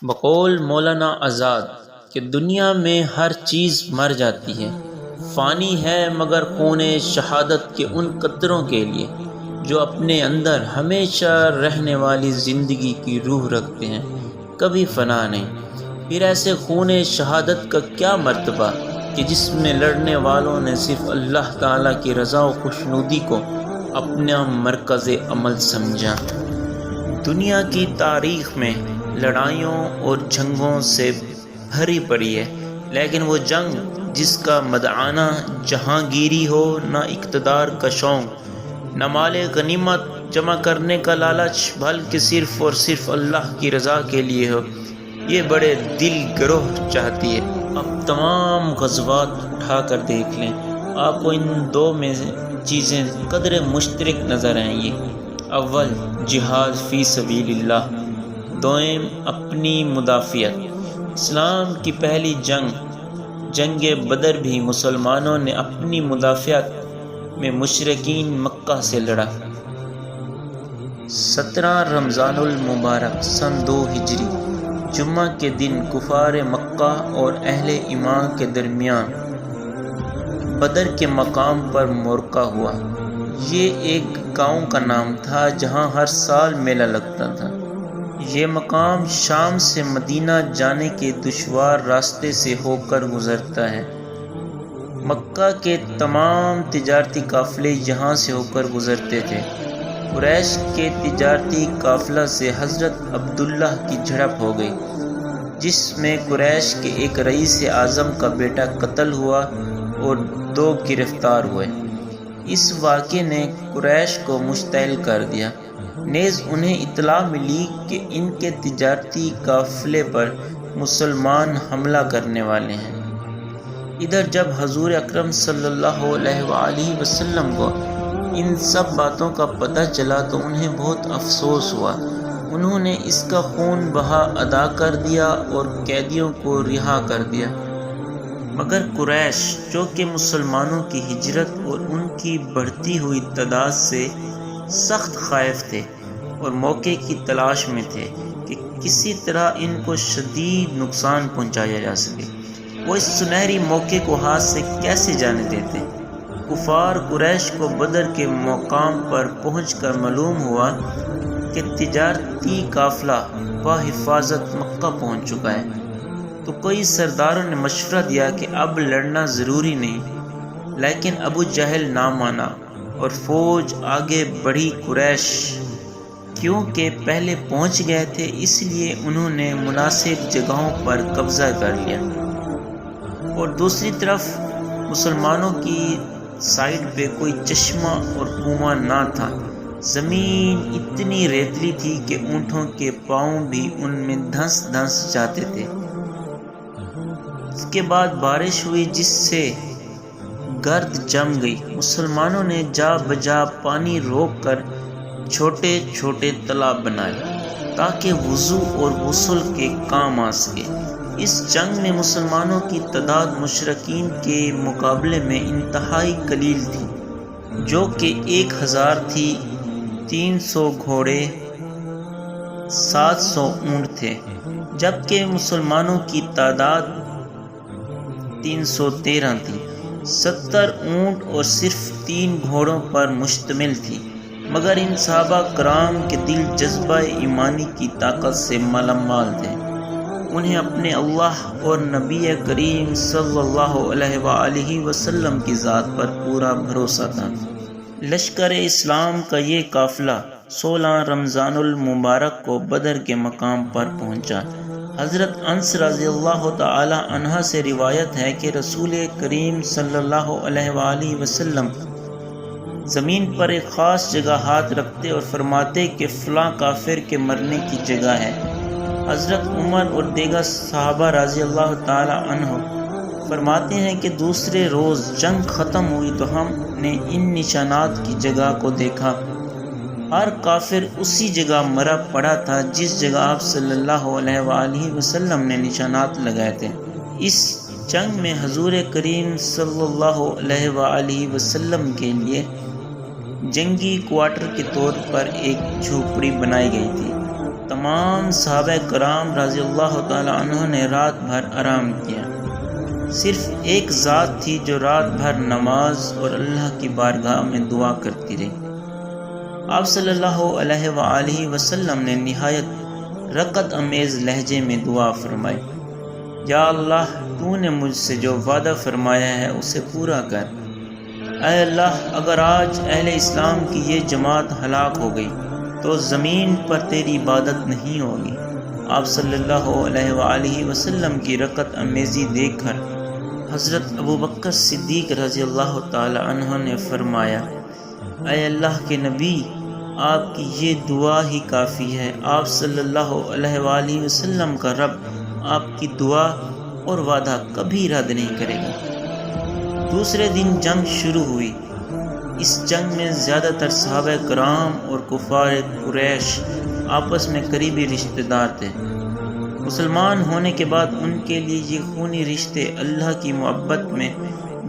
بقول مولانا آزاد کہ دنیا میں ہر چیز مر جاتی ہے، فانی ہے مگر خون شہادت کے ان قطروں کے لیے جو اپنے اندر ہمیشہ رہنے والی زندگی کی روح رکھتے ہیں، کبھی فنا نہیں۔ پھر ایسے خون شہادت کا کیا مرتبہ کہ جس میں لڑنے والوں نے صرف اللہ تعالیٰ کی رضا و خوشنودی کو اپنا مرکز عمل سمجھا۔ دنیا کی تاریخ میں لڑائیوں اور جنگوں سے بھری پڑی ہے، لیکن وہ جنگ جس کا مدعانہ جہانگیری ہو، نہ اقتدار کا شوق، نہ مال غنیمت جمع کرنے کا لالچ، بلکہ صرف اور صرف اللہ کی رضا کے لیے ہو، یہ بڑے دل گروہ چاہتی ہے۔ اب تمام غزوات اٹھا کر دیکھ لیں، آپ کو ان دو میں چیزیں قدر مشترک نظر آئیں گی۔ اول جہاد فی سبیل اللہ، دوم اپنی مدافعت۔ اسلام کی پہلی جنگ بدر بھی مسلمانوں نے اپنی مدافعت میں مشرکین مکہ سے لڑا۔ 17 رمضان المبارک سن 2 ہجری جمعہ کے دن کفار مکہ اور اہل ایمان کے درمیان بدر کے مقام پر معرکہ ہوا۔ یہ ایک گاؤں کا نام تھا جہاں ہر سال میلہ لگتا تھا۔ یہ مقام شام سے مدینہ جانے کے دشوار راستے سے ہو کر گزرتا ہے۔ مکہ کے تمام تجارتی قافلے یہاں سے ہو کر گزرتے تھے۔ قریش کے تجارتی قافلہ سے حضرت عبداللہ کی جھڑپ ہو گئی، جس میں قریش کے ایک رئیس اعظم کا بیٹا قتل ہوا اور 2 گرفتار ہوئے۔ اس واقعے نے قریش کو مشتعل کر دیا، نیز انہیں اطلاع ملی کہ ان کے تجارتی قافلے پر مسلمان حملہ کرنے والے ہیں۔ ادھر جب حضور اکرم صلی اللہ علیہ وآلہ وسلم کو ان سب باتوں کا پتہ چلا تو انہیں بہت افسوس ہوا۔ انہوں نے اس کا خون بہا ادا کر دیا اور قیدیوں کو رہا کر دیا، مگر قریش جو کہ مسلمانوں کی ہجرت اور ان کی بڑھتی ہوئی تعداد سے سخت خائف تھے اور موقع کی تلاش میں تھے کہ کسی طرح ان کو شدید نقصان پہنچایا جا سکے، وہ اس سنہری موقع کو ہاتھ سے کیسے جانے دیتے۔ کفار قریش کو بدر کے مقام پر پہنچ کر معلوم ہوا کہ تجارتی قافلہ بحفاظت مکہ پہنچ چکا ہے، تو کئی سرداروں نے مشورہ دیا کہ اب لڑنا ضروری نہیں، لیکن ابو جہل نہ مانا اور فوج آگے بڑھی۔ قریش کیونکہ پہلے پہنچ گئے تھے، اس لیے انہوں نے مناسب جگہوں پر قبضہ کر لیا، اور دوسری طرف مسلمانوں کی سائیڈ پہ کوئی چشمہ اور کنواں نہ تھا۔ زمین اتنی ریتلی تھی کہ اونٹوں کے پاؤں بھی ان میں دھنس دھنس جاتے تھے۔ اس کے بعد بارش ہوئی جس سے گرد جم گئی۔ مسلمانوں نے جا بجا پانی روک کر چھوٹے چھوٹے تالاب بنائے تاکہ وضو اور غسل کے کام آ سکے۔ اس جنگ میں مسلمانوں کی تعداد مشرکین کے مقابلے میں انتہائی قلیل تھی، جو کہ 1000 تھی۔ 300 گھوڑے، 700 اونٹ تھے، جبکہ مسلمانوں کی تعداد 313 تھی۔ 70 اونٹ اور صرف 3 گھوڑوں پر مشتمل تھی، مگر ان صحابہ کرام کے دل جذبہ ایمانی کی طاقت سے مالا مال تھے۔ انہیں اپنے اللہ اور نبی کریم صلی اللہ علیہ وآلہ وسلم کی ذات پر پورا بھروسہ تھا۔ لشکر اسلام کا یہ قافلہ 16 رمضان المبارک کو بدر کے مقام پر پہنچا۔ حضرت انس رضی اللہ تعالی عنہ سے روایت ہے کہ رسول کریم صلی اللہ علیہ وآلہ وسلم زمین پر ایک خاص جگہ ہاتھ رکھتے اور فرماتے کہ فلاں کافر کے مرنے کی جگہ ہے۔ حضرت عمر اور دیگر صحابہ رضی اللہ تعالی عنہ فرماتے ہیں کہ دوسرے روز جنگ ختم ہوئی تو ہم نے ان نشانات کی جگہ کو دیکھا۔ ہر کافر اسی جگہ مرا پڑا تھا جس جگہ آپ صلی اللہ علیہ وآلہ وسلم نے نشانات لگائے تھے۔ اس جنگ میں حضور کریم صلی اللہ علیہ وآلہ وسلم کے لیے جنگی کوارٹر کے طور پر ایک جھوپڑی بنائی گئی تھی۔ تمام صحابہ کرام رضی اللہ تعالی عنہ نے رات بھر آرام کیا۔ صرف ایک ذات تھی جو رات بھر نماز اور اللہ کی بارگاہ میں دعا کرتی رہی۔ آپ صلی اللہ علیہ وآلہ وسلم نے نہایت رقت امیز لہجے میں دعا فرمائی، یا اللہ تو نے مجھ سے جو وعدہ فرمایا ہے اسے پورا کر۔ اے اللہ اگر آج اہل اسلام کی یہ جماعت ہلاک ہو گئی تو زمین پر تیری عبادت نہیں ہوگی۔ آپ صلی اللہ علیہ وآلہ وسلم کی رقت امیزی دیکھ کر حضرت ابوبکر صدیق رضی اللہ تعالی عنہ نے فرمایا، اے اللہ کے نبی آپ کی یہ دعا ہی کافی ہے۔ آپ صلی اللہ علیہ وآلہ وسلم کا رب آپ کی دعا اور وعدہ کبھی رد نہیں کرے گا۔ دوسرے دن جنگ شروع ہوئی۔ اس جنگ میں زیادہ تر صحابہ کرام اور کفار قریش آپس میں قریبی رشتہ دار تھے۔ مسلمان ہونے کے بعد ان کے لیے یہ خونی رشتے اللہ کی محبت میں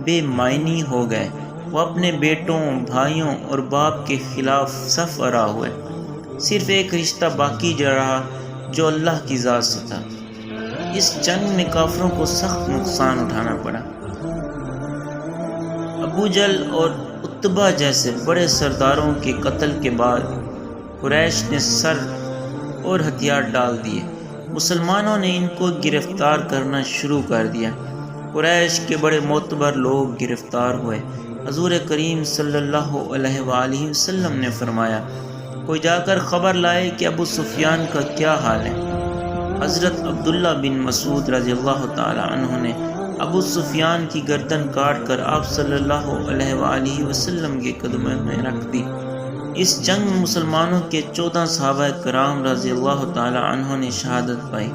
بے معنی ہو گئے۔ وہ اپنے بیٹوں، بھائیوں اور باپ کے خلاف صف آرا ہوئے۔ صرف ایک رشتہ باقی رہا جو اللہ کی ذات سے تھا۔ اس جنگ میں کافروں کو سخت نقصان اٹھانا پڑا۔ ابو جہل اور عتبہ جیسے بڑے سرداروں کے قتل کے بعد قریش نے سر اور ہتھیار ڈال دیے۔ مسلمانوں نے ان کو گرفتار کرنا شروع کر دیا۔ قریش کے بڑے معتبر لوگ گرفتار ہوئے۔ حضور کریم صلی اللہ علیہ وآلہ وسلم نے فرمایا، کوئی جا کر خبر لائے کہ ابو سفیان کا کیا حال ہے۔ حضرت عبداللہ بن مسعود رضی اللہ تعالی عنہ نے ابو سفیان کی گردن کاٹ کر آپ صلی اللہ علیہ وآلہ وسلم کے قدموں میں رکھ دی۔ اس جنگ میں مسلمانوں کے 14 صحابہ کرام رضی اللہ تعالی عنہ نے شہادت پائی،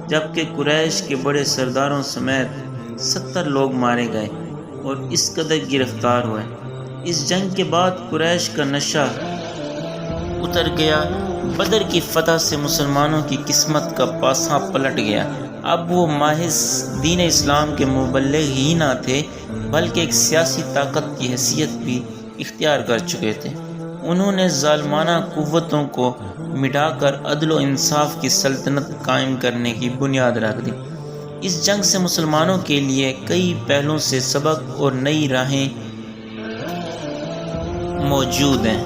جبکہ قریش کے بڑے سرداروں سمیت 70 لوگ مارے گئے اور اس قدر گرفتار ہوئے۔ اس جنگ کے بعد قریش کا نشہ اتر گیا۔ بدر کی فتح سے مسلمانوں کی قسمت کا پاسا پلٹ گیا۔ اب وہ محض دین اسلام کے مبلغ ہی نہ تھے بلکہ ایک سیاسی طاقت کی حیثیت بھی اختیار کر چکے تھے۔ انہوں نے ظالمانہ قوتوں کو مٹا کر عدل و انصاف کی سلطنت قائم کرنے کی بنیاد رکھ دی۔ اس جنگ سے مسلمانوں کے لیے کئی پہلوؤں سے سبق اور نئی راہیں موجود ہیں۔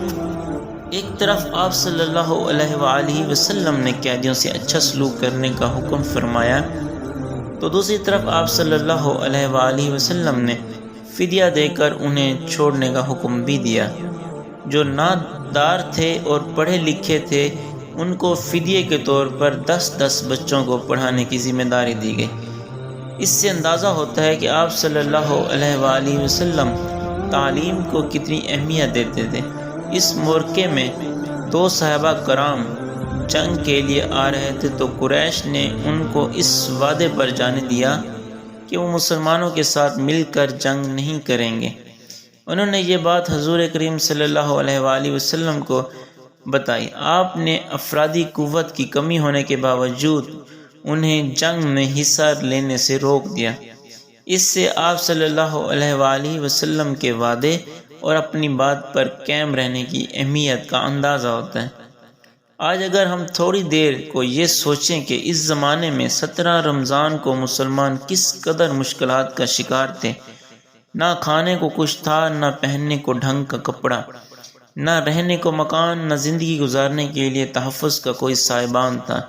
ایک طرف آپ صلی اللہ علیہ وآلہ وسلم نے قیدیوں سے اچھا سلوک کرنے کا حکم فرمایا، تو دوسری طرف آپ صلی اللہ علیہ وآلہ وسلم نے فدیہ دے کر انہیں چھوڑنے کا حکم بھی دیا۔ جو نادار تھے اور پڑھے لکھے تھے ان کو فدیے کے طور پر 10 بچوں کو پڑھانے کی ذمہ داری دی گئی۔ اس سے اندازہ ہوتا ہے کہ آپ صلی اللہ علیہ وآلہ وسلم تعلیم کو کتنی اہمیت دیتے تھے۔ اس موقع میں 2 صحابہ کرام جنگ کے لیے آ رہے تھے تو قریش نے ان کو اس وعدے پر جانے دیا کہ وہ مسلمانوں کے ساتھ مل کر جنگ نہیں کریں گے۔ انہوں نے یہ بات حضور کریم صلی اللہ علیہ وآلہ وسلم کو بتائی۔ آپ نے افرادی قوت کی کمی ہونے کے باوجود انہیں جنگ میں حصہ لینے سے روک دیا۔ اس سے آپ صلی اللہ علیہ وآلہ وسلم کے وعدے اور اپنی بات پر قائم رہنے کی اہمیت کا اندازہ ہوتا ہے۔ آج اگر ہم تھوڑی دیر کو یہ سوچیں کہ اس زمانے میں 17 رمضان کو مسلمان کس قدر مشکلات کا شکار تھے، نہ کھانے کو کچھ تھا، نہ پہننے کو ڈھنگ کا کپڑا، نہ رہنے کو مکان، نہ زندگی گزارنے کے لیے تحفظ کا کوئی سائبان تھا،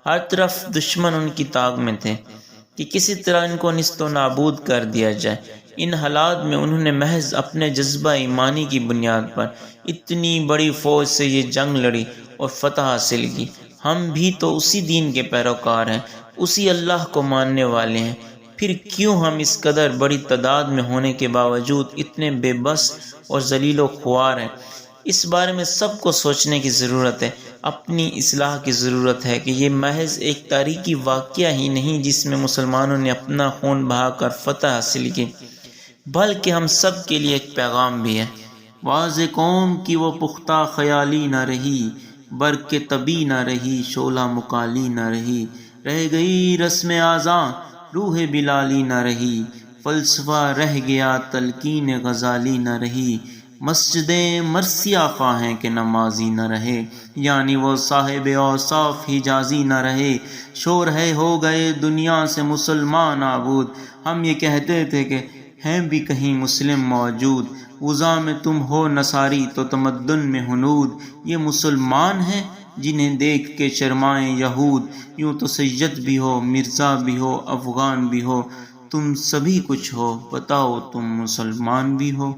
ہر طرف دشمن ان کی طاق میں تھے کہ کسی طرح ان کو نیست و نابود کر دیا جائے۔ ان حالات میں انہوں نے محض اپنے جذبہ ایمانی کی بنیاد پر اتنی بڑی فوج سے یہ جنگ لڑی اور فتح حاصل کی۔ ہم بھی تو اسی دین کے پیروکار ہیں، اسی اللہ کو ماننے والے ہیں، پھر کیوں ہم اس قدر بڑی تعداد میں ہونے کے باوجود اتنے بے بس اور ذلیل و خوار ہیں؟ اس بارے میں سب کو سوچنے کی ضرورت ہے۔ اپنی اصلاح کی ضرورت ہے کہ یہ محض ایک تاریخی واقعہ ہی نہیں جس میں مسلمانوں نے اپنا خون بہا کر فتح حاصل کی، بلکہ ہم سب کے لیے ایک پیغام بھی ہے۔ واضح قوم کی وہ پختہ خیالی نہ رہی، برق طبی نہ رہی، شعلہ مکالی نہ رہی، رہ گئی رسم آذاں، روح بلالی نہ رہی، فلسفہ رہ گیا، تلقین غزالی نہ رہی، مسجدیں مرثیہ خواہیں کہ نمازی نہ رہے، یعنی وہ صاحب اوصاف حجازی نہ رہے۔ شور ہے ہو گئے دنیا سے مسلمان آبود، ہم یہ کہتے تھے کہ ہیں بھی کہیں مسلم موجود۔ وضع میں تم ہو نصاری تو تمدن میں ہنود، یہ مسلمان ہیں جنہیں دیکھ کے شرمائیں یہود۔ یوں تو سید بھی ہو، مرزا بھی ہو، افغان بھی ہو، تم سبھی کچھ ہو، بتاؤ تم مسلمان بھی ہو۔